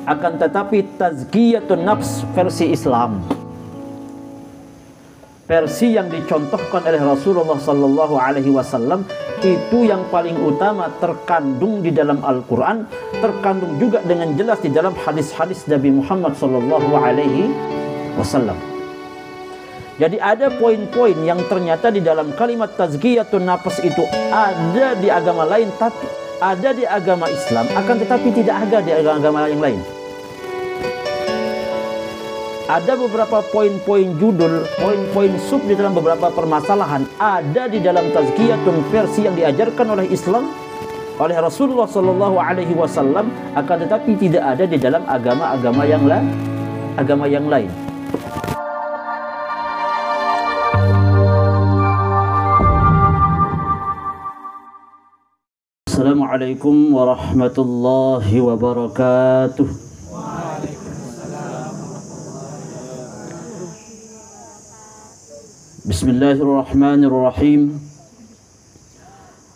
akan tetapi tazkiyatun nafs versi Islam, versi yang dicontohkan oleh Rasulullah sallallahu alaihi wasallam, itu yang paling utama terkandung di dalam Al-Quran, terkandung juga dengan jelas di dalam hadis-hadis Nabi Muhammad sallallahu alaihi wasallam. Jadi ada poin-poin yang ternyata di dalam kalimat tazkiyatun nafs itu ada di agama lain, tapi ada di agama Islam, akan tetapi tidak ada di agama yang lain. Ada beberapa poin-poin judul, poin-poin sub di dalam beberapa permasalahan ada di dalam tazkiyatun versi yang diajarkan oleh Islam, oleh Rasulullah sallallahu alaihi wasallam, akan tetapi tidak ada di dalam agama-agama yang lain. Assalamualaikum warahmatullahi wabarakatuh. Bismillahirrahmanirrahim.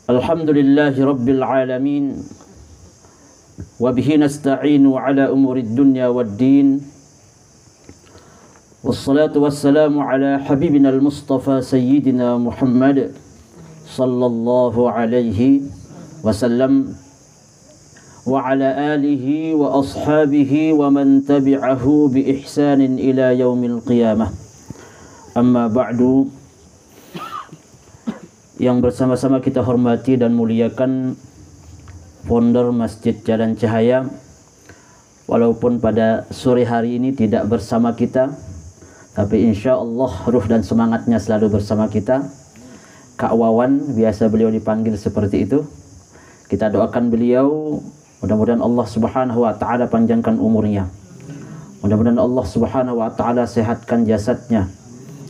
Alhamdulillahi rabbil alamin. Wa bihi nasta'inu ala umurid dunya waddin. Wassalatu wassalamu ala habibina al-Mustafa Sayyidina Muhammad sallallahu alaihi wasallam wa ala alihi wa ashabihi wa man tabi'ahu bi ihsanin ila yaumil qiyamah. Amma ba'du. Yang bersama-sama kita hormati dan muliakan founder Masjid Jalan Cahaya, walaupun pada sore hari ini tidak bersama kita, tapi insya Allah ruh dan semangatnya selalu bersama kita. Kak Wawan, biasa beliau dipanggil seperti itu. Kita doakan beliau, mudah-mudahan Allah Subhanahu wa taala panjangkan umurnya. Mudah-mudahan Allah Subhanahu wa taala sehatkan jasadnya.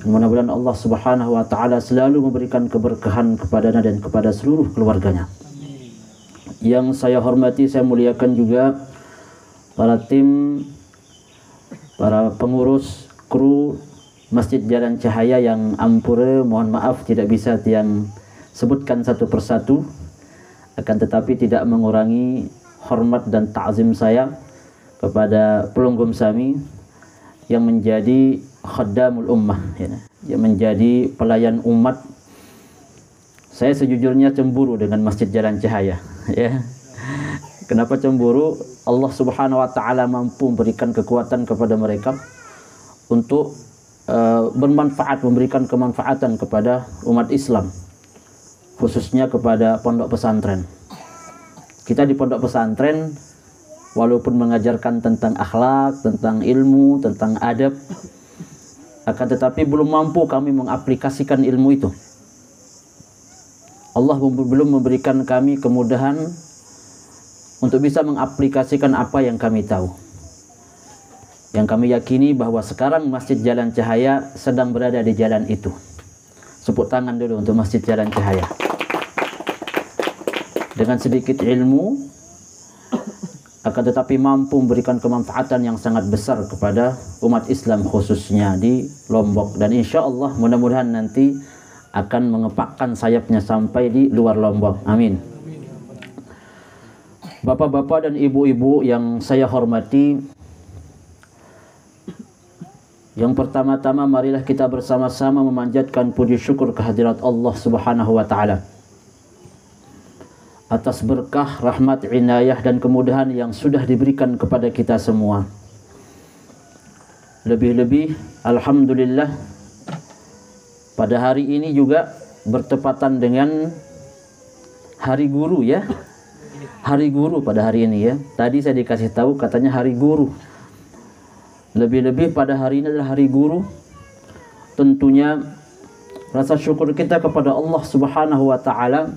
Mudah-mudahan Allah Subhanahu wa taala selalu memberikan keberkahan kepadanya dan kepada seluruh keluarganya. Yang saya hormati, saya muliakan juga para tim, para pengurus, kru Masjid Jalan Cahaya yang ampure, mohon maaf tidak bisa yang sebutkan satu persatu, akan tetapi tidak mengurangi hormat dan ta'zim saya kepada pelunggum sami yang menjadi khaddamul ummah, yang menjadi pelayan umat. Saya sejujurnya cemburu dengan Masjid Jalan Cahaya, ya. Kenapa cemburu? Allah Subhanahu wa taala mampu memberikan kekuatan kepada mereka untuk bermanfaat, memberikan kemanfaatan kepada umat Islam, khususnya kepada pondok pesantren. Kita di pondok pesantren walaupun mengajarkan tentang akhlak, tentang ilmu, tentang adab, akan tetapi belum mampu kami mengaplikasikan ilmu itu. Allah belum memberikan kami kemudahan untuk bisa mengaplikasikan apa yang kami tahu. Yang kami yakini bahwa sekarang Masjid Jalan Cahaya sedang berada di jalan itu. Tepuk tangan dulu untuk Masjid Jalan Cahaya. Dengan sedikit ilmu, akan tetapi mampu memberikan kemanfaatan yang sangat besar kepada umat Islam khususnya di Lombok, dan insya Allah mudah-mudahan nanti akan mengepakkan sayapnya sampai di luar Lombok. Amin. Bapak-bapak dan ibu-ibu yang saya hormati, yang pertama-tama marilah kita bersama-sama memanjatkan puji syukur kehadirat Allah Subhanahu wa taala atas berkah, rahmat, inayah dan kemudahan yang sudah diberikan kepada kita semua. Lebih-lebih alhamdulillah pada hari ini juga bertepatan dengan Hari Guru, ya. Hari Guru pada hari ini, ya. Tadi saya dikasih tahu katanya Hari Guru. Lebih-lebih pada hari ini adalah Hari Guru. Tentunya rasa syukur kita kepada Allah Subhanahu wa taala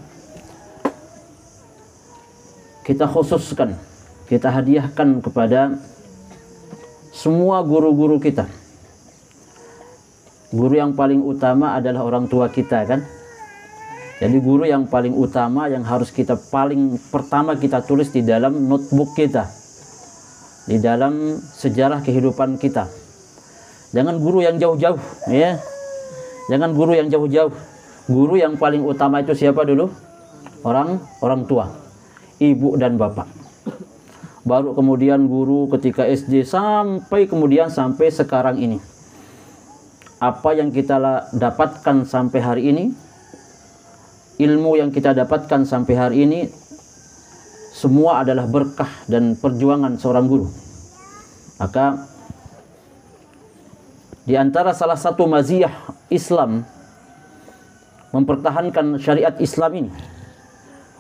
kita khususkan, kita hadiahkan kepada semua guru-guru kita. Guru yang paling utama adalah orang tua kita, kan? Jadi guru yang paling utama yang harus kita paling pertama kita tulis di dalam notebook kita, di dalam sejarah kehidupan kita. Jangan guru yang jauh-jauh, ya. Jangan guru yang jauh-jauh. Guru yang paling utama itu siapa dulu? Orang tua, ibu dan bapak. baru kemudian guru ketika SD sampai sekarang ini. Apa yang kita dapatkan sampai hari ini, ilmu yang kita dapatkan sampai hari ini, semua adalah berkah dan perjuangan seorang guru. Maka di antara salah satu maziyah Islam mempertahankan syariat Islam ini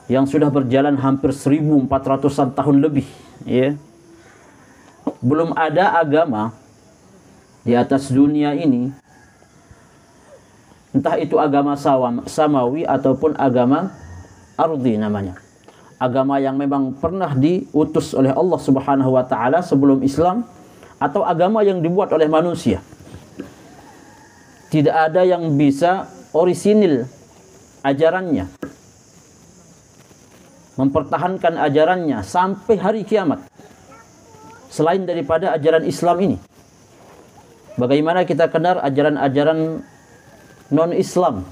yang sudah berjalan hampir 1400-an tahun lebih, ya. Belum ada agama di atas dunia ini, entah itu agama samawi ataupun agama ardi namanya. Agama yang memang pernah diutus oleh Allah Subhanahu wa taala sebelum Islam, atau agama yang dibuat oleh manusia. Tidak ada yang bisa orisinil ajarannya, mempertahankan ajarannya sampai hari kiamat selain daripada ajaran Islam ini. Bagaimana kita kenal ajaran-ajaran non-Islam?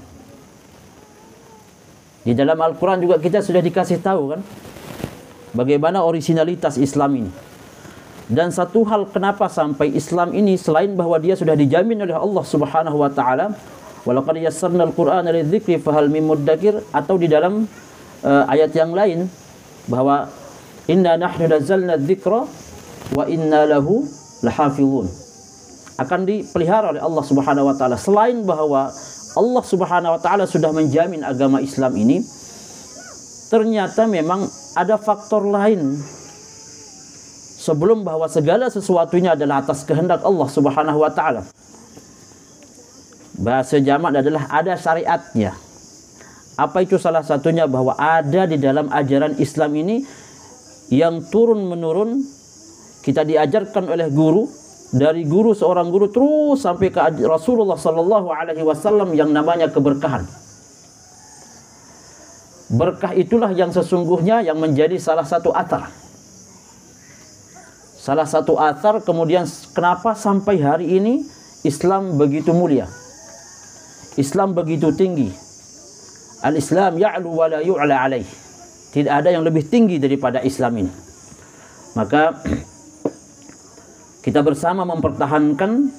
Di dalam Al-Quran juga kita sudah dikasih tahu kan bagaimana originalitas Islam ini. Dan satu hal kenapa sampai Islam ini, selain bahwa dia sudah dijamin oleh Allah Subhanahu wa taala, walaqad yassarnal Qur'ana lidzikri fahal mim muddakir, atau di dalam ayat yang lain bahwa inna nahnu nazzalna dzikra wa inna lahu lahafizun, akan dipelihara oleh Allah Subhanahu wa taala. Selain bahwa Allah Subhanahu wa taala sudah menjamin agama Islam ini, ternyata memang ada faktor lain sebelum bahwa segala sesuatunya adalah atas kehendak Allah Subhanahu wa taala. Bahasa jamak adalah ada syariatnya. Apa itu salah satunya? Bahwa ada di dalam ajaran Islam ini yang turun menurun, kita diajarkan oleh guru, dari guru seorang guru terus sampai ke Rasulullah sallallahu alaihi wasallam, yang namanya keberkahan. Berkah itulah yang sesungguhnya yang menjadi salah satu athar. Salah satu athar kemudian kenapa sampai hari ini Islam begitu mulia, Islam begitu tinggi. Al-Islam ya'lu wa la yu'la alaih. Tidak ada yang lebih tinggi daripada Islam ini. Maka kita bersama mempertahankan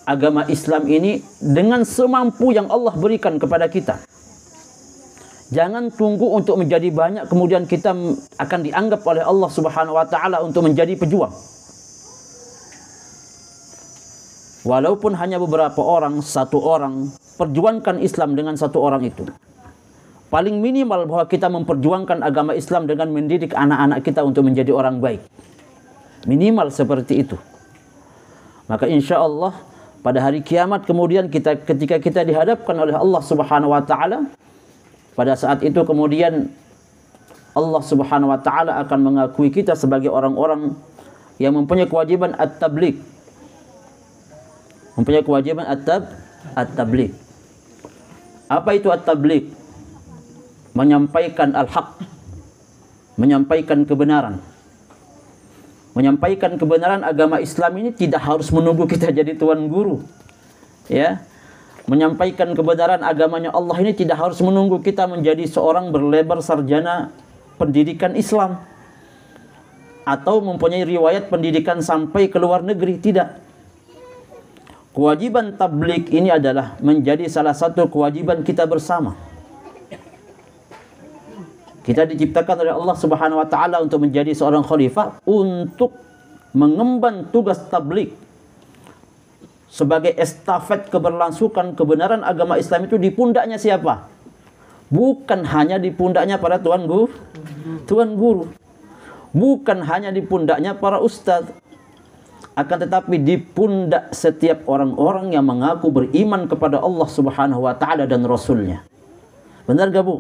agama Islam ini dengan semampu yang Allah berikan kepada kita. Jangan tunggu untuk menjadi banyak kemudian kita akan dianggap oleh Allah Subhanahu wa taala untuk menjadi pejuang. Walaupun hanya beberapa orang, satu orang, perjuangkan Islam dengan satu orang itu. Paling minimal bahwa kita memperjuangkan agama Islam dengan mendidik anak-anak kita untuk menjadi orang baik. Minimal seperti itu. Maka insya Allah pada hari kiamat kemudian ketika kita dihadapkan oleh Allah Subhanahu wa taala, pada saat itu kemudian Allah Subhanahu wa taala akan mengakui kita sebagai orang-orang yang mempunyai kewajiban at-tabligh. Mempunyai kewajiban at-tabligh. Apa itu at-tabligh? Menyampaikan al-haq, menyampaikan kebenaran. Menyampaikan kebenaran agama Islam ini tidak harus menunggu kita jadi tuan guru. Ya. Menyampaikan kebenaran agamanya Allah ini tidak harus menunggu kita menjadi seorang berlebar sarjana pendidikan Islam atau mempunyai riwayat pendidikan sampai ke luar negeri, tidak. Kewajiban tabligh ini adalah menjadi salah satu kewajiban kita bersama. Kita diciptakan oleh Allah Subhanahu wa taala untuk menjadi seorang khalifah, untuk mengemban tugas tabligh sebagai estafet keberlangsungan kebenaran agama Islam itu di pundaknya siapa? Bukan hanya di pundaknya para tuan guru. Bukan hanya di pundaknya para ustadz. Akan tetapi di pundak setiap orang-orang yang mengaku beriman kepada Allah Subhanahu wa taala dan Rasulnya. Benar gak, Bu?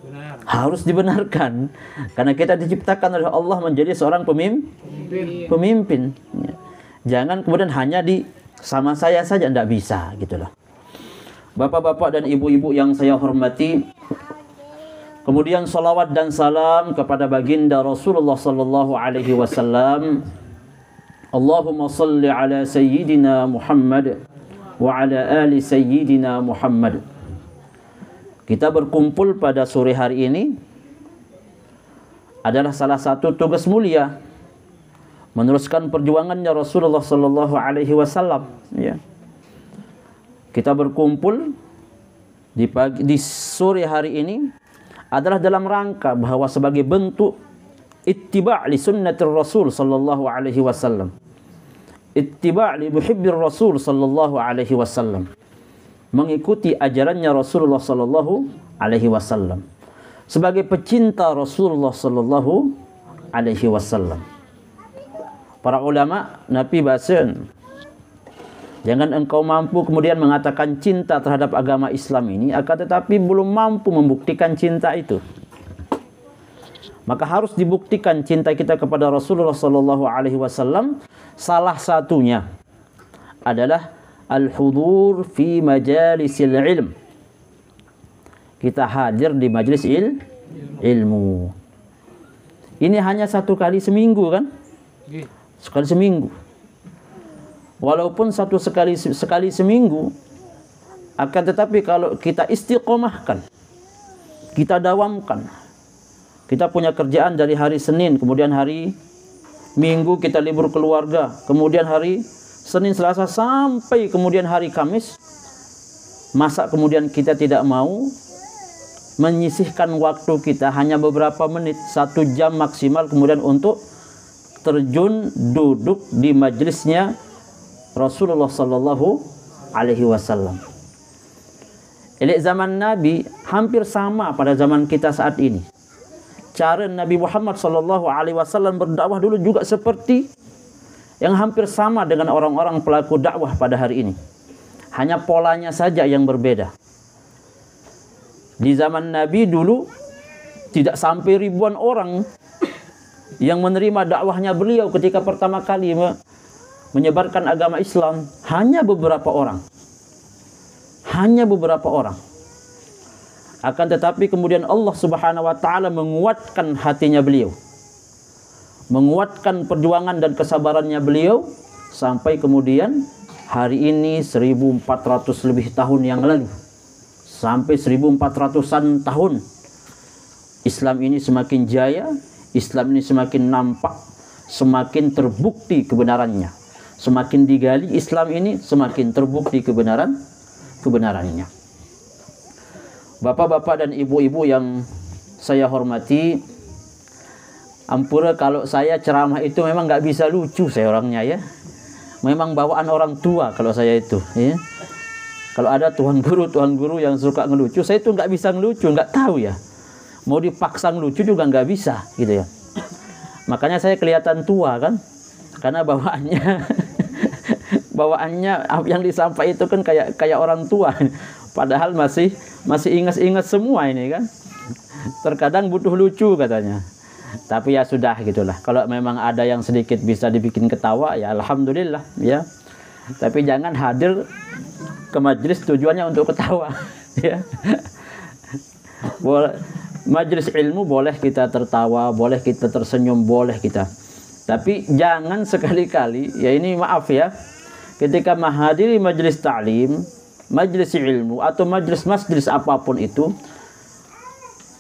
Benar. Harus dibenarkan. Karena kita diciptakan oleh Allah menjadi seorang pemimpin. Jangan kemudian hanya sama saya saja, tidak bisa gitulah. Bapak-bapak dan ibu-ibu yang saya hormati, kemudian salawat dan salam kepada baginda Rasulullah sallallahu alaihi wasallam. Allahumma salli ala sayyidina Muhammad wa ala ali sayyidina Muhammad. Kita berkumpul pada sore hari ini adalah salah satu tugas mulia, meneruskan perjuangannya Rasulullah sallallahu alaihi wasallam, ya. Kita berkumpul di sore hari ini adalah dalam rangka bahwa sebagai bentuk ittiba' li sunnatir Rasul sallallahu alaihi wasallam. Ittiba' li muhibbir Rasul sallallahu alaihi wasallam. Mengikuti ajarannya Rasulullah sallallahu alaihi wasallam. Sebagai pecinta Rasulullah sallallahu alaihi wasallam. Para ulama Nabi bahasan, jangan engkau mampu kemudian mengatakan cinta terhadap agama Islam ini, akan tetapi belum mampu membuktikan cinta itu. Maka harus dibuktikan cinta kita kepada Rasulullah sallallahu alaihi wasallam. Salah satunya adalah al-hudur fi majalisil ilm. Kita hadir di majelis ilmu. Ini hanya satu kali seminggu kan? Sekali seminggu. Walaupun sekali seminggu, akan tetapi kalau kita istiqomahkan, kita dawamkan, kita punya kerjaan dari hari Senin, kemudian hari Minggu kita libur keluarga, kemudian hari Senin, Selasa, sampai kemudian hari Kamis, masa kemudian kita tidak mau menyisihkan waktu kita hanya beberapa menit, 1 jam maksimal, kemudian untuk terjun duduk di majelisnya Rasulullah sallallahu alaihi wasallam. Elek zaman Nabi hampir sama pada zaman kita saat ini. Cara Nabi Muhammad sallallahu alaihi wasallam berdakwah dulu juga seperti yang hampir sama dengan orang-orang pelaku dakwah pada hari ini. Hanya polanya saja yang berbeda. Di zaman Nabi dulu tidak sampai ribuan orang yang menerima dakwahnya beliau ketika pertama kali menyebarkan agama Islam. Hanya beberapa orang. Hanya beberapa orang. Akan tetapi kemudian Allah Subhanahu wa taala menguatkan hatinya beliau. Menguatkan perjuangan dan kesabarannya beliau sampai kemudian hari ini 1400 lebih tahun yang lalu. Sampai 1400-an tahun Islam ini semakin jaya, Islam ini semakin nampak, semakin terbukti kebenarannya. Semakin digali Islam ini, semakin terbukti kebenarannya. Bapak-bapak dan ibu-ibu yang saya hormati, ampura kalau saya ceramah itu memang nggak bisa lucu saya orangnya ya. Memang bawaan orang tua kalau saya itu ya. Kalau ada tuan guru yang suka ngelucu, saya itu nggak bisa ngelucu, nggak tahu ya. Mau dipaksa ngelucu juga nggak bisa gitu ya. Makanya saya kelihatan tua kan, karena bawaannya yang disampaikan itu kan kayak orang tua. Padahal masih ingat semua ini kan. Terkadang butuh lucu katanya. Tapi ya sudah gitulah. Kalau memang ada yang sedikit bisa dibikin ketawa ya alhamdulillah ya. Tapi jangan hadir ke majelis tujuannya untuk ketawa ya. Majelis ilmu boleh kita tertawa, boleh kita tersenyum, boleh kita. Tapi jangan sekali-kali, ya ini maaf ya, ketika menghadiri majelis ta'lim, majelis ilmu atau majelis apapun itu,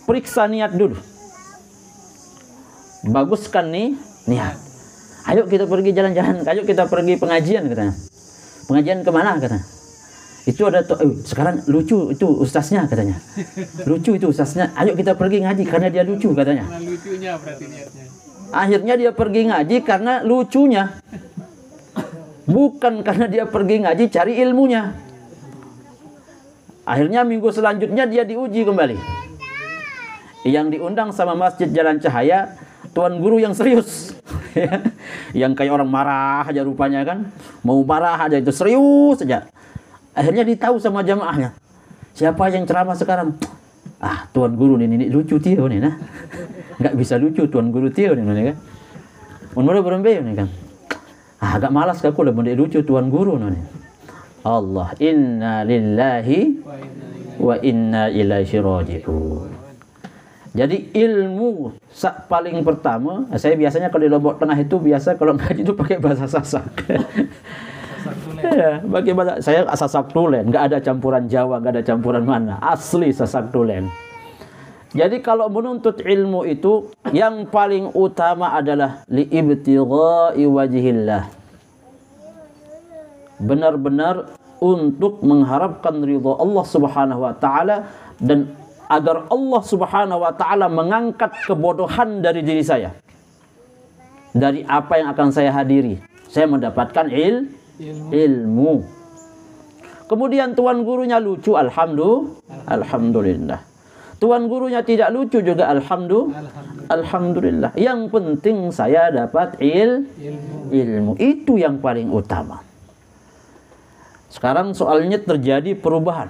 periksa niat dulu. Baguskan nih niat. Ayo kita pergi jalan-jalan, ayo kita pergi pengajian katanya. Pengajian kemana katanya? Itu ada sekarang lucu itu ustaznya katanya. Lucu itu ustaznya. Ayo kita pergi ngaji karena dia lucu katanya. Karena lucunya berarti niatnya. Akhirnya dia pergi ngaji karena lucunya. Bukan karena dia pergi ngaji cari ilmunya. Akhirnya minggu selanjutnya dia diuji kembali. Yang diundang sama Masjid Jalan Cahaya, tuan guru yang serius. Yang kayak orang marah aja rupanya kan. Mau marah aja itu serius saja. Akhirnya ditahu sama jamaahnya. Siapa yang ceramah sekarang? Ah, tuan guru ini lucu Tio nih nah. Enggak bisa lucu tuan guru Tio nih kan. Mun berembe nih kan. Ah, agak malas aku lah mun lucu tuan guru nih. Allah, inna lillahi wa inna ilaihi raji'un. Jadi ilmu paling pertama, saya biasanya kalau di Lombok Tengah itu biasa kalau ngaji itu pakai bahasa Sasak. Ya, bagaimana saya Sasak Tulen, nggak ada campuran Jawa, nggak ada campuran mana, asli Sasak Tulen. Jadi kalau menuntut ilmu itu yang paling utama adalah liibtigha'i wajhillah. Benar-benar untuk mengharapkan ridha Allah Subhanahu wa taala dan agar Allah Subhanahu wa taala mengangkat kebodohan dari diri saya. Dari apa yang akan saya hadiri. Saya mendapatkan ilmu. Kemudian tuan gurunya lucu, alhamdulillah. Tuan gurunya tidak lucu juga, alhamdulillah. Yang penting saya dapat ilmu. Itu yang paling utama. Sekarang soalnya terjadi perubahan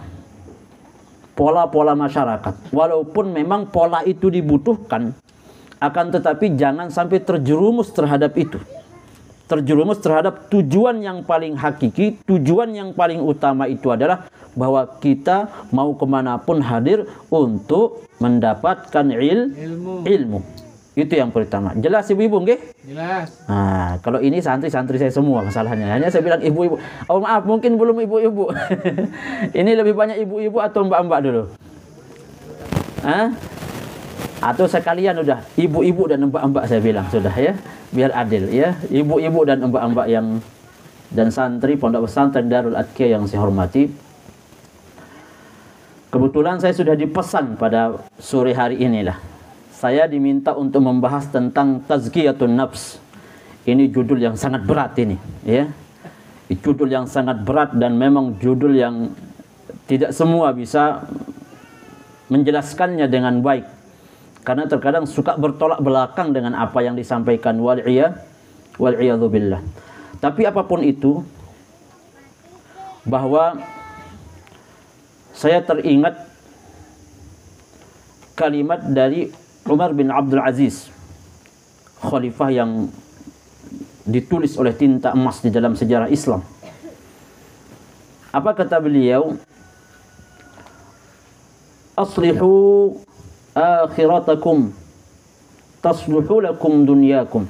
pola-pola masyarakat. Walaupun memang pola itu dibutuhkan, akan tetapi jangan sampai terjerumus terhadap itu. Terjerumus terhadap tujuan yang paling hakiki, tujuan yang paling utama itu adalah bahwa kita mau kemanapun hadir untuk mendapatkan ilmu. Itu yang pertama. Jelas ibu-ibu, nggih? Jelas. Nah, kalau ini santri-santri saya semua masalahnya. Hanya saya bilang ibu-ibu. Oh maaf, mungkin belum ibu-ibu. Ini lebih banyak ibu-ibu atau mbak-mbak dulu? Hah? Atau sekalian udah ibu-ibu dan mbak-mbak saya bilang sudah ya, biar adil ya. Ibu-ibu dan mbak-mbak yang dan santri pondok pesantren Darul Adqiyah yang saya hormati. Kebetulan saya sudah dipesan pada sore hari inilah. Saya diminta untuk membahas tentang tazkiyatun nafs. Ini judul yang sangat berat ini, ya. Judul yang sangat berat dan memang judul yang tidak semua bisa menjelaskannya dengan baik. Karena terkadang suka bertolak belakang dengan apa yang disampaikan wal'iyadzu billah. Tapi apapun itu, bahwa saya teringat kalimat dari Umar bin Abdul Aziz, khalifah yang ditulis oleh tinta emas di dalam sejarah Islam. Apa kata beliau? Aslihu akhiratakum tasluhu lakum dunyakum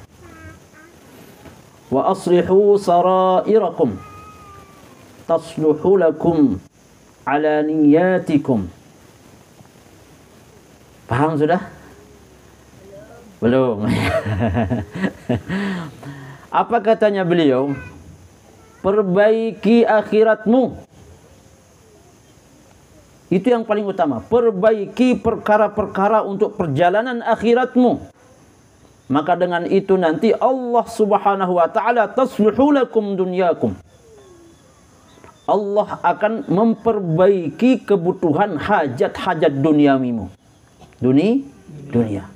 wa aslihu sarairakum tasluhu lakum alaniyatikum. Paham sudah? Belum. Apa katanya beliau? Perbaiki akhiratmu. Itu yang paling utama. Perbaiki perkara-perkara untuk perjalanan akhiratmu. Maka dengan itu nanti Allah Subhanahu wa taala tasluhu lakum dunyakum. Allah akan memperbaiki kebutuhan hajat-hajat duniawimu. Dunia.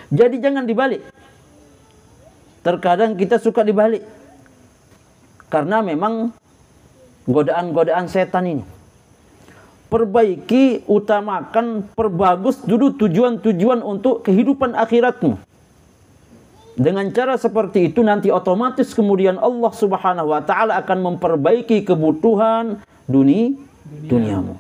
Jadi jangan dibalik. Terkadang kita suka dibalik. Karena memang godaan-godaan setan ini. Perbaiki, utamakan, perbagus dulu tujuan-tujuan untuk kehidupan akhiratmu. Dengan cara seperti itu nanti otomatis kemudian Allah Subhanahu wa taala akan memperbaiki kebutuhan duniamu.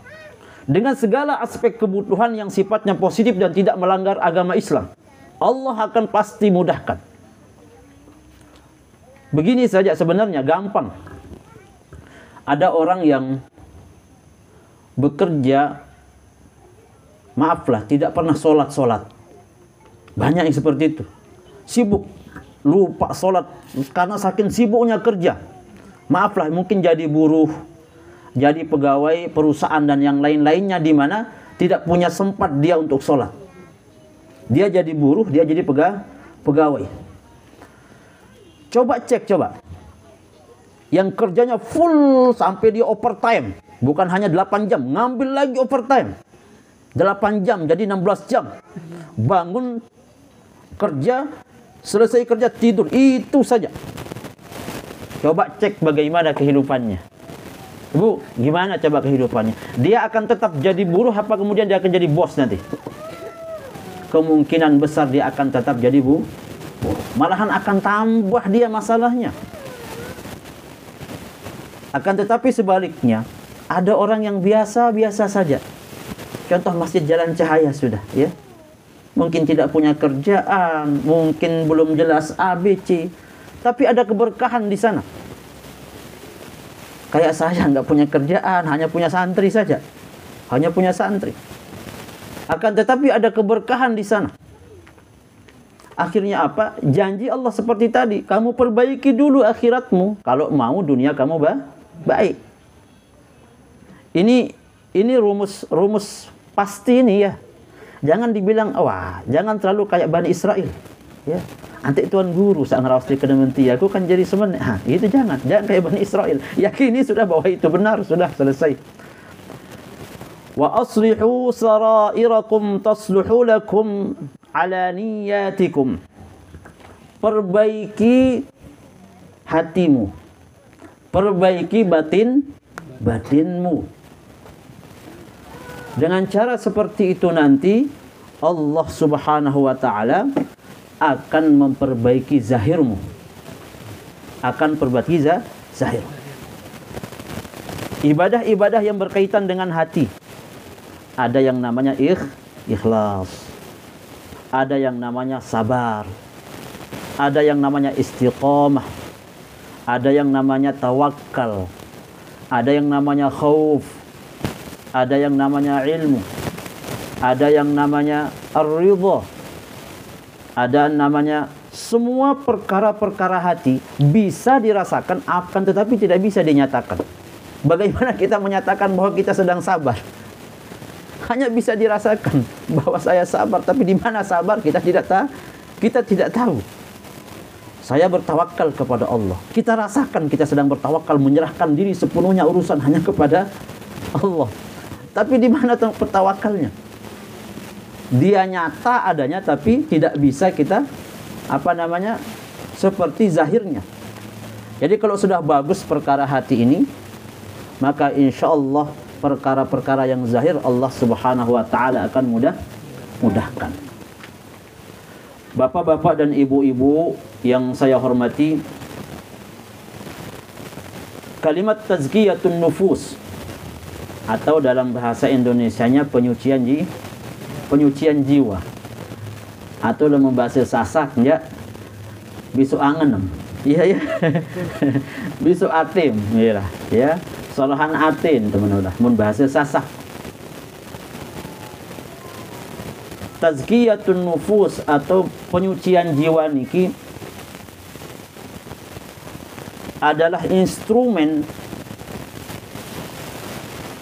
Dengan segala aspek kebutuhan yang sifatnya positif dan tidak melanggar agama Islam. Allah akan pasti mudahkan. Begini saja sebenarnya gampang. Ada orang yang bekerja, maaflah, tidak pernah sholat. Banyak yang seperti itu. Sibuk, lupa sholat karena saking sibuknya kerja. Maaflah, mungkin jadi buruh, jadi pegawai perusahaan dan yang lain-lainnya di mana tidak punya sempat dia untuk sholat. Dia jadi buruh, dia jadi pegawai. Coba cek, yang kerjanya full sampai dia overtime. Bukan hanya 8 jam, ngambil lagi overtime. 8 jam, jadi 16 jam. Bangun, kerja, selesai kerja, tidur. Itu saja. Coba cek bagaimana kehidupannya. Bu, gimana coba kehidupannya? Dia akan tetap jadi buruh apa kemudian dia akan jadi bos nanti? Kemungkinan besar dia akan tetap jadi buruh. Malahan akan tambah dia masalahnya. Akan tetapi sebaliknya, ada orang yang biasa-biasa saja. Contoh Masjid Jalan Cahaya sudah, ya. Mungkin tidak punya kerjaan, mungkin belum jelas ABC, tapi ada keberkahan di sana. Kayak saya nggak punya kerjaan, hanya punya santri saja. Hanya punya santri. Akan tetapi ada keberkahan di sana. Akhirnya apa? Janji Allah seperti tadi, kamu perbaiki dulu akhiratmu kalau mau dunia kamu baik. Ini rumus pasti ini ya. Jangan dibilang, wah, jangan terlalu kayak Bani Israel. Ya, antek tuan guru sak ngaraos di kedementi aku kan jadi semen. Itu jangan kayak Bani Israel. Yakini sudah bahwa itu benar, sudah selesai. Wa aslihu sarairakum tasluhu lakum ala niyatikum. Perbaiki hatimu. Perbaiki batinmu. Dengan cara seperti itu nanti Allah Subhanahu wa taala akan memperbaiki zahirmu. Akan perbaiki zahir. Ibadah-ibadah yang berkaitan dengan hati. Ada yang namanya ikhlas. Ada yang namanya sabar. Ada yang namanya istiqamah. Ada yang namanya tawakal. Ada yang namanya khauf. Ada yang namanya ilmu. Ada yang namanya ar-ridha. Ada namanya semua perkara-perkara hati bisa dirasakan akan tetapi tidak bisa dinyatakan. Bagaimana kita menyatakan bahwa kita sedang sabar? Hanya bisa dirasakan bahwa saya sabar, tapi di mana sabar kita tidak tahu. Saya bertawakal kepada Allah. Kita rasakan kita sedang bertawakal, menyerahkan diri sepenuhnya urusan hanya kepada Allah. Tapi di mana tawakalnya? Dia nyata adanya tapi tidak bisa kita seperti zahirnya. Jadi kalau sudah bagus perkara hati ini, maka insya Allah perkara-perkara yang zahir Allah Subhanahu wa taala akan mudahkan. Bapak-bapak dan ibu-ibu yang saya hormati, kalimat tazkiyatun nufus atau dalam bahasa Indonesianya penyucian jiwa atau dalam bahasa Sasak ya bisu angenem iya bisu atim ya solohan atin teman-teman mun bahasa Sasak. Tazkiyatun nufus atau penyucian jiwa niki adalah instrumen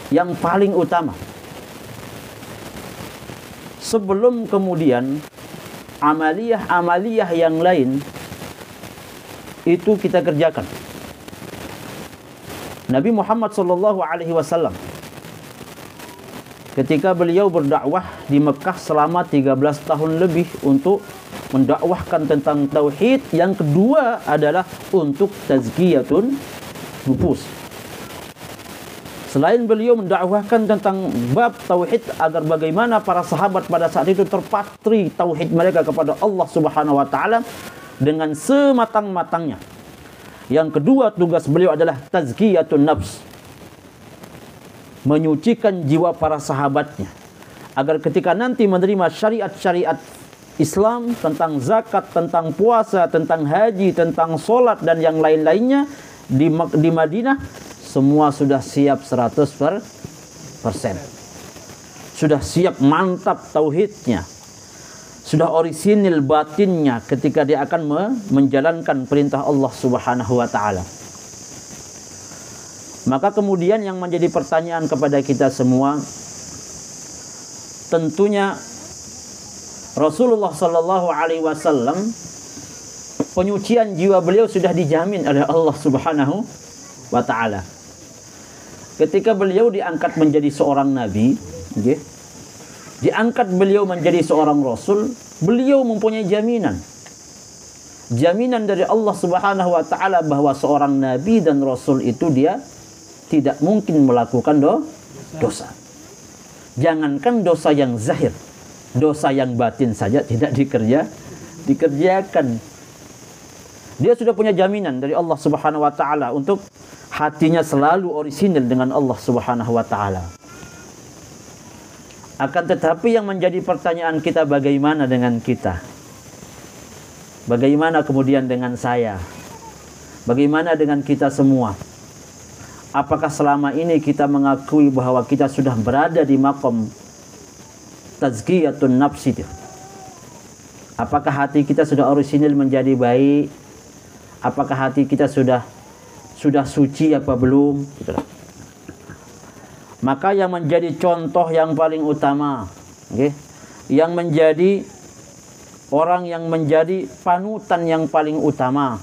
yang paling utama sebelum kemudian amaliyah yang lain itu kita kerjakan. Nabi Muhammad SAW ketika beliau berdakwah di Mekah selama 13 tahun lebih untuk mendakwahkan tentang tauhid, yang kedua adalah untuk tazkiyatun nufus. Selain beliau mendakwahkan tentang bab tauhid agar bagaimana para sahabat pada saat itu terpatri tauhid mereka kepada Allah Subhanahu wa taala dengan sematang-matangnya. Yang kedua tugas beliau adalah tazkiyatun nafs. Menyucikan jiwa para sahabatnya agar ketika nanti menerima syariat-syariat Islam tentang zakat, tentang puasa, tentang haji, tentang solat dan yang lain-lainnya di Madinah, semua sudah siap 100%. Sudah siap mantap tauhidnya. Sudah orisinil batinnya ketika dia akan menjalankan perintah Allah Subhanahu wa taala. Maka kemudian yang menjadi pertanyaan kepada kita semua, tentunya Rasulullah sallallahu alaihi wasallam penyucian jiwa beliau sudah dijamin oleh Allah Subhanahu wa taala. Ketika beliau diangkat menjadi seorang nabi, diangkat beliau menjadi seorang rasul, beliau mempunyai jaminan dari Allah Subhanahu wa taala bahwa seorang nabi dan rasul itu dia tidak mungkin melakukan dosa. Jangankan dosa yang zahir, dosa yang batin saja tidak dikerjakan. Dia sudah punya jaminan dari Allah Subhanahu wa taala untuk hatinya selalu orisinil dengan Allah Subhanahu wa taala. Akan tetapi yang menjadi pertanyaan kita, bagaimana dengan kita? Bagaimana kemudian dengan saya? Bagaimana dengan kita semua? Apakah selama ini kita mengakui bahwa kita sudah berada di makom tazkiyatun nafs itu. Apakah hati kita sudah orisinil menjadi baik? Apakah hati kita sudah suci apa belum? Gitu. Maka yang menjadi contoh yang paling utama, okay, yang menjadi orang yang menjadi panutan yang paling utama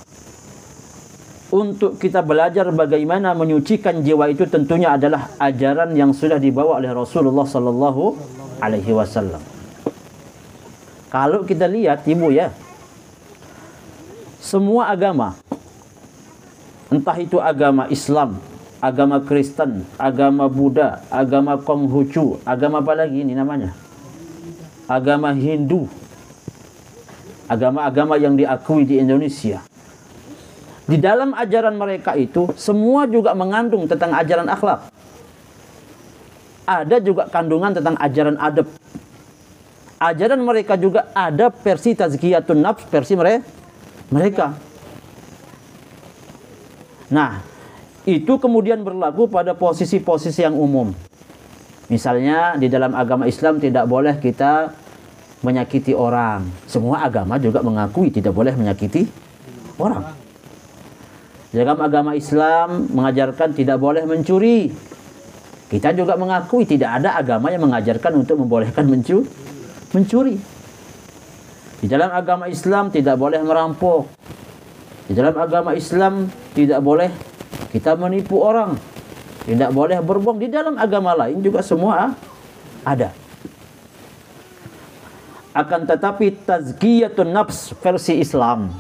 untuk kita belajar bagaimana menyucikan jiwa itu tentunya adalah ajaran yang sudah dibawa oleh Rasulullah sallallahu alaihi wasallam. Kalau kita lihat Ibu ya, semua agama, entah itu agama Islam, agama Kristen, agama Buddha, agama Konghucu, agama apa lagi ini namanya? Agama Hindu, agama-agama yang diakui di Indonesia. Di dalam ajaran mereka itu semua juga mengandung tentang ajaran akhlak. Ada juga kandungan tentang ajaran adab. Ajaran mereka juga ada versi tazkiyatun nafs, versi mereka. Nah, itu kemudian berlaku pada posisi-posisi yang umum. Misalnya di dalam agama Islam tidak boleh kita menyakiti orang. Semua agama juga mengakui tidak boleh menyakiti orang. Dalam agama Islam mengajarkan tidak boleh mencuri. Kita juga mengakui tidak ada agama yang mengajarkan untuk membolehkan mencuri. Di dalam agama Islam tidak boleh merampok. Di dalam agama Islam tidak boleh kita menipu orang. Tidak boleh berbohong. Di dalam agama lain juga semua ada. Akan tetapi tazkiyatun nafs versi Islam,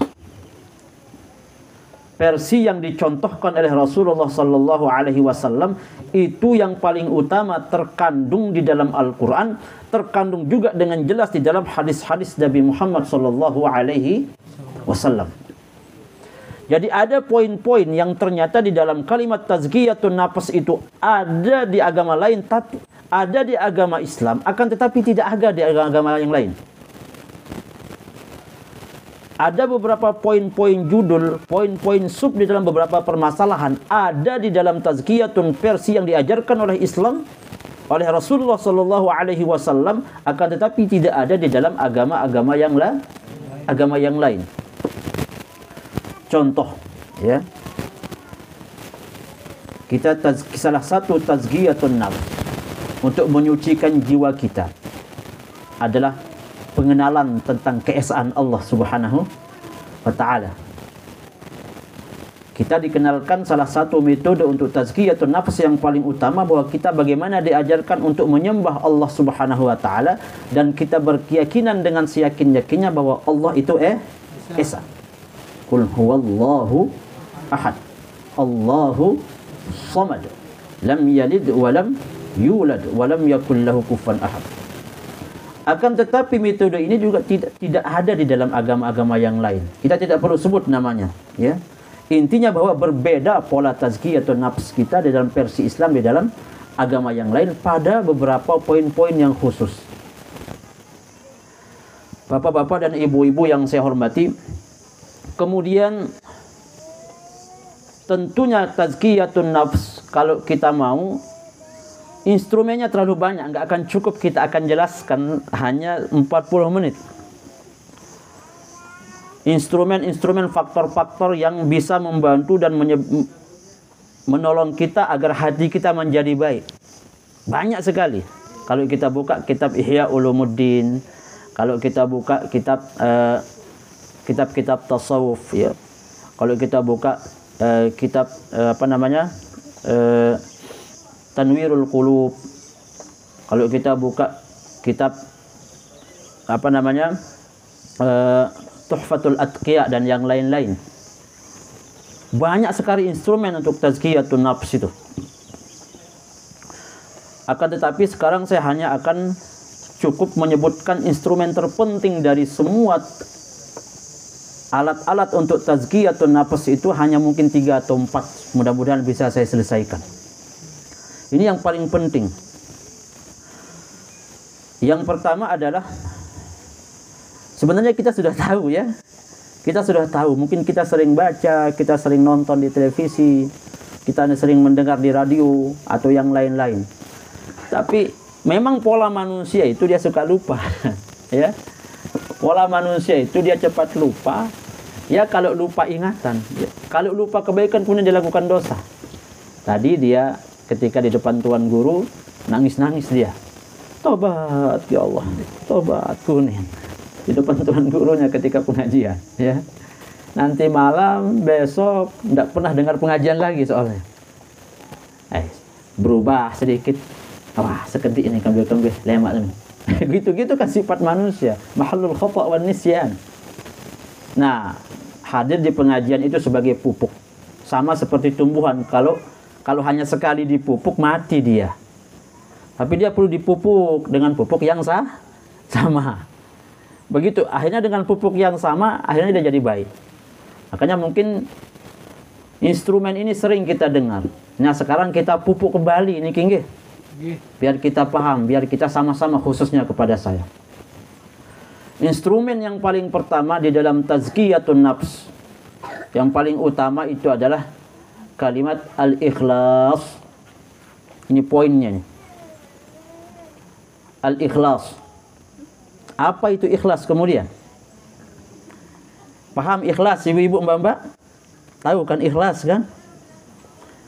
versi yang dicontohkan oleh Rasulullah sallallahu alaihi wasallam, itu yang paling utama terkandung di dalam Al-Qur'an, terkandung juga dengan jelas di dalam hadis-hadis Nabi Muhammad sallallahu alaihi wasallam. Jadi ada poin-poin yang ternyata di dalam kalimat tazkiyatun nafs itu ada di agama lain, tapi ada di agama Islam, akan tetapi tidak ada di agama yang lain. Ada beberapa poin-poin judul, poin-poin sub di dalam beberapa permasalahan ada di dalam tazkiyatun versi yang diajarkan oleh Islam, oleh Rasulullah sallallahu alaihi wasallam, akan tetapi tidak ada di dalam agama-agama yang lain. Contoh ya. Salah satu tazkiyatun nafs untuk menyucikan jiwa kita adalah pengenalan tentang keesaan Allah Subhanahu wa taala. Kita dikenalkan salah satu metode untuk tazkiyatun nafs yang paling utama, bahwa kita bagaimana diajarkan untuk menyembah Allah Subhanahu wa taala, dan kita berkeyakinan dengan seyakin-yakinnya bahwa Allah itu esa. Qul huwallahu ahad. Allahu samad. Lam yalid wa lam yulad wa lam yakul lahu kufuwan ahad. Akan tetapi metode ini juga tidak ada di dalam agama-agama yang lain. Kita tidak perlu sebut namanya, ya. Intinya bahwa berbeda pola tazkiyatun nafs kita di dalam versi Islam di dalam agama yang lain pada beberapa poin-poin yang khusus. Bapak-bapak dan ibu-ibu yang saya hormati, kemudian tentunya tazkiyatun nafs kalau kita mau, instrumennya terlalu banyak, nggak akan cukup kita akan jelaskan hanya 40 menit. Instrumen-instrumen, faktor-faktor yang bisa membantu dan menolong kita agar hati kita menjadi baik. Banyak sekali. Kalau kita buka kitab Ihya Ulumuddin, kalau kita buka kitab-kitab tasawuf, ya. Kalau kita buka kitab Tanwirul Qulub, kalau kita buka kitab Tuhfatul Atqiya dan yang lain-lain, banyak sekali instrumen untuk tazkiyatun nafs itu. Akan tetapi sekarang saya hanya akan cukup menyebutkan instrumen terpenting dari semua alat-alat untuk tazkiyatun nafs itu, hanya mungkin 3 atau 4. Mudah-mudahan bisa saya selesaikan. Ini yang paling penting. Yang pertama adalah, sebenarnya kita sudah tahu ya. Kita sudah tahu, mungkin kita sering baca, kita sering nonton di televisi, kita sering mendengar di radio atau yang lain-lain. Tapi memang pola manusia itu dia suka lupa. Ya, pola manusia itu dia cepat lupa. Ya, kalau lupa ingatan, ya. Kalau lupa kebaikan kemudian dilakukan dosa. Tadi dia ketika di depan tuan guru nangis-nangis dia. Tobat ya Allah, tobatku nih. Di depan tuan gurunya ketika pengajian, ya. Nanti malam besok tidak pernah dengar pengajian lagi soalnya. Berubah sedikit. Wah, seketik ini kambing-kambing lemak ini. Gitu-gitu kan sifat manusia. Mahallul khata' wan nisyan. Nah, hadir di pengajian itu sebagai pupuk. Sama seperti tumbuhan. Kalau hanya sekali dipupuk, mati dia. Tapi dia perlu dipupuk dengan pupuk yang sama. Begitu, akhirnya dengan pupuk yang sama, akhirnya dia jadi baik. Makanya mungkin instrumen ini sering kita dengar. Nah, sekarang kita pupuk kembali ini, King. Biar kita paham, biar kita sama-sama, khususnya kepada saya. Instrumen yang paling pertama di dalam tazkiyatun nafs, yang paling utama itu adalah kalimat al-ikhlas. Ini poinnya nih. Al-ikhlas. Apa itu ikhlas kemudian? Paham ikhlas, ibu-ibu, mbak-mbak? Tahu kan ikhlas kan?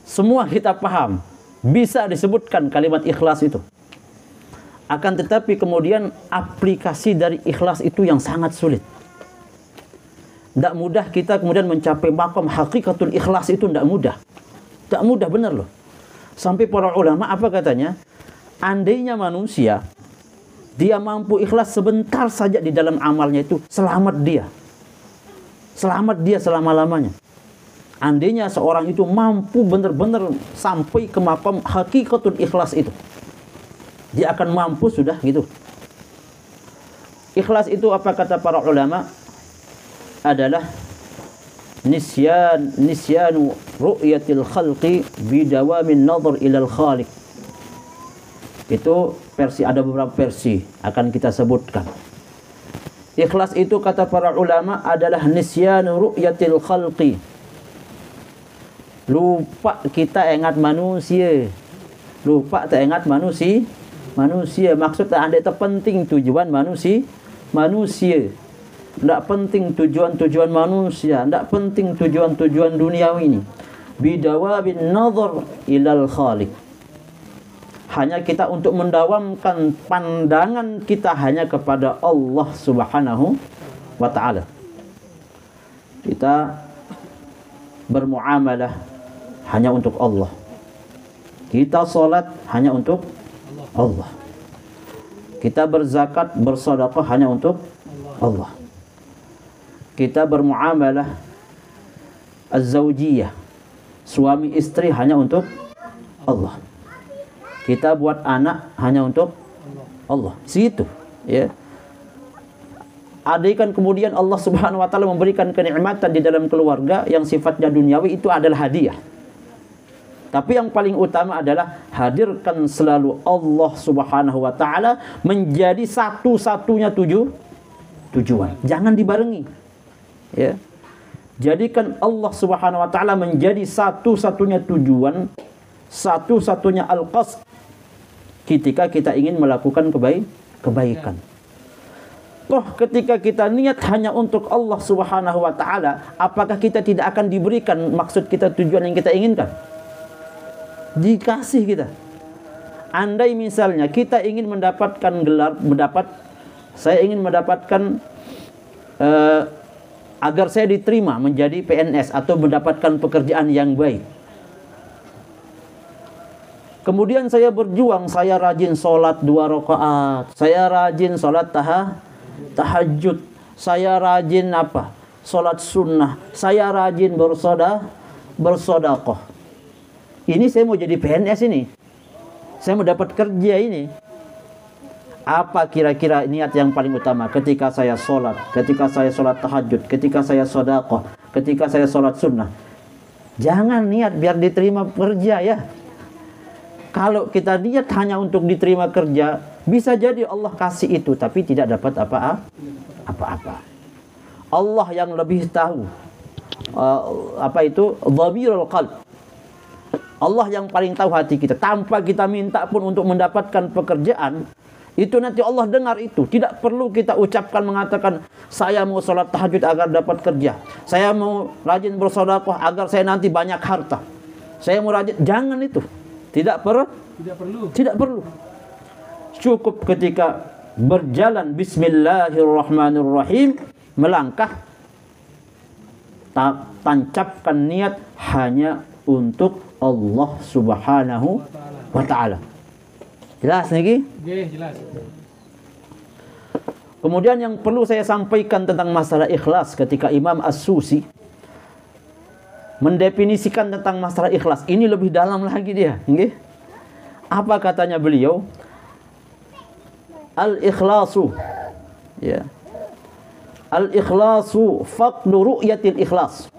Semua kita paham. Bisa disebutkan kalimat ikhlas itu. Akan tetapi kemudian aplikasi dari ikhlas itu yang sangat sulit. Tidak mudah kita kemudian mencapai maqam hakikatul ikhlas itu, tidak mudah. Tidak mudah benar loh. Sampai para ulama apa katanya? Andainya manusia dia mampu ikhlas sebentar saja di dalam amalnya itu, selamat dia. Selamat dia selama-lamanya. Andainya seorang itu mampu benar-benar sampai ke maqam hakikatul ikhlas itu, dia akan mampu sudah gitu. Ikhlas itu apa kata para ulama? Adalah nisyanu ru'yatil khalqi bidawamin nadhar ilal khaliq. Itu versi, ada beberapa versi akan kita sebutkan. Ikhlas itu kata para ulama adalah nisyanu ru'yatil khalqi. Lupa kita ingat manusia. Lupa tak ingat manusia. Maksudnya anda terpenting tujuan manusia. Tidak penting tujuan-tujuan manusia. Tidak penting tujuan-tujuan duniawi ini. Bidawabin nazar ilal khaliq. Hanya kita untuk mendawamkan pandangan kita hanya kepada Allah Subhanahu wa ta'ala. Kita bermuamalah hanya untuk Allah. Kita salat hanya untuk Allah. Kita berzakat, bersedekah hanya untuk Allah. Kita bermuamalah az-zawjiyah, suami istri hanya untuk Allah. Kita buat anak hanya untuk Allah. Situ, ya. Andaikan kemudian Allah Subhanahu wa taala memberikan kenikmatan di dalam keluarga yang sifatnya duniawi, itu adalah hadiah. Tapi yang paling utama adalah hadirkan selalu Allah Subhanahu wa taala menjadi satu-satunya tujuan. Jangan dibarengi. Ya. Jadikan Allah Subhanahu wa taala menjadi satu-satunya tujuan, satu-satunya al-qasd ketika kita ingin melakukan kebaikan. Toh ketika kita niat hanya untuk Allah Subhanahu wa taala, apakah kita tidak akan diberikan maksud kita, tujuan yang kita inginkan? Dikasih kita. Andai misalnya kita ingin mendapatkan gelar, saya ingin mendapatkan agar saya diterima menjadi PNS atau mendapatkan pekerjaan yang baik. Kemudian saya berjuang, saya rajin sholat 2 rakaat, saya rajin sholat tahajud, saya rajin sholat sunnah, saya rajin bersedekah. Ini saya mau jadi PNS ini, saya mau dapat kerja ini. Apa kira-kira niat yang paling utama ketika saya sholat, ketika saya sholat tahajud, ketika saya sedekah, ketika saya sholat sunnah? Jangan niat biar diterima kerja ya. Kalau kita niat hanya untuk diterima kerja, bisa jadi Allah kasih itu tapi tidak dapat apa-apa. Allah yang lebih tahu dhamirul qalb. Allah yang paling tahu hati kita. Tanpa kita minta pun untuk mendapatkan pekerjaan, itu nanti Allah dengar itu. Tidak perlu kita ucapkan mengatakan, saya mau sholat tahajud agar dapat kerja. Saya mau rajin bersedekah agar saya nanti banyak harta. Saya mau rajin. Jangan itu. Tidak perlu. Tidak perlu. Cukup ketika berjalan bismillahirrahmanirrahim, melangkah, tancapkan niat hanya untuk Allah Subhanahu wa ta'ala. Jelas nih? Jelas. Kemudian yang perlu saya sampaikan tentang masalah ikhlas, ketika Imam As-Susi mendefinisikan tentang masalah ikhlas, ini lebih dalam lagi dia. Apa katanya beliau? Al-ikhlasu, ya. Al-ikhlasu faqdu ru'yatil ikhlas.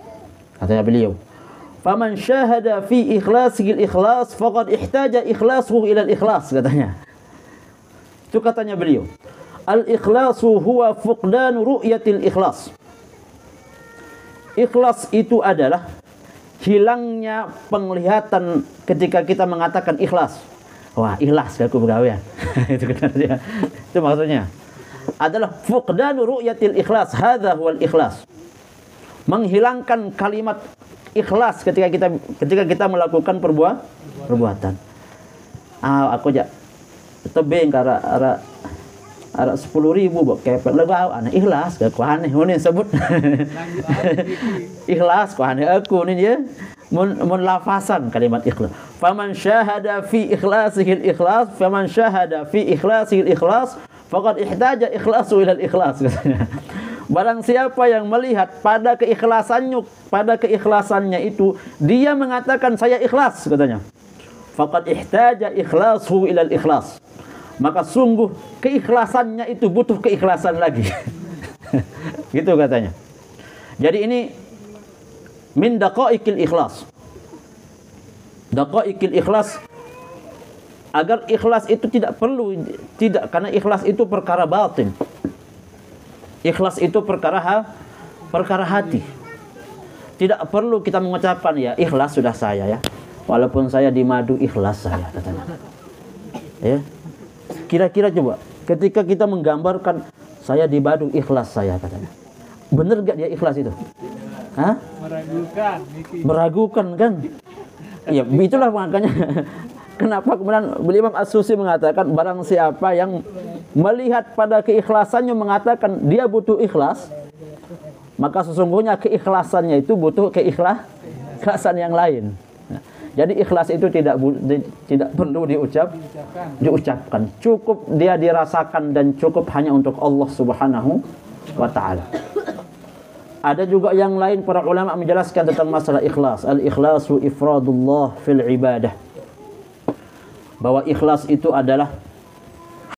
Katanya beliau, faman syahada fi ikhlasihi al-ikhlas faqad ihtaja ikhlasuhu ila al-ikhlas, katanya. Itu katanya beliau. Al-ikhlasu huwa fuqdanu ru'yatil ikhlas. Ikhlas itu adalah hilangnya penglihatan ketika kita mengatakan ikhlas. Wah, ikhlas aku bergawean. Itu maksudnya. Adalah fuqdanu ru'yatil ikhlas. Hadza huwal ikhlas. Menghilangkan kalimat ikhlas ketika kita melakukan perbuatan. Aku aja tebing ara 10.000 buat kepet lega aneh ikhlas ke ku aneh mun sebut. Ikhlas ku aneh aku ni dia mun lafasan kalimat ikhlas. Faman syahada fi ikhlasihi al-ikhlas, faman syahada fi ikhlasihi al-ikhlas faqad ihtaja ikhlasu ila al-ikhlas, katanya. Barang siapa yang melihat pada keikhlasannya itu dia mengatakan saya ikhlas, katanya. Faqad ihtaja ikhlasu ila al-ikhlas. Maka sungguh keikhlasannya itu butuh keikhlasan lagi. Gitu katanya. Jadi ini min daqaiqil ikhlas. Daqaiqil ikhlas, agar ikhlas itu tidak karena ikhlas itu perkara batin. Ikhlas itu perkara hati. Tidak perlu kita mengucapkan ya ikhlas sudah saya ya. Walaupun saya di madu ikhlas saya, katanya. Ya. Kira-kira coba ketika kita menggambarkan saya di madu ikhlas saya, katanya. Benar gak dia ikhlas itu? Hah? Meragukan kan? Ya, itulah makanya kenapa kemudian Imam As-Susi mengatakan barang siapa yang melihat pada keikhlasannya mengatakan dia butuh ikhlas, maka sesungguhnya keikhlasannya itu butuh keikhlasan yang lain. Jadi ikhlas itu tidak perlu diucapkan. Cukup dia dirasakan dan cukup hanya untuk Allah Subhanahu wa ta'ala. Ada juga yang lain para ulama menjelaskan tentang masalah ikhlas. Al-ikhlasu ifradullah fil ibadah. Bahwa ikhlas itu adalah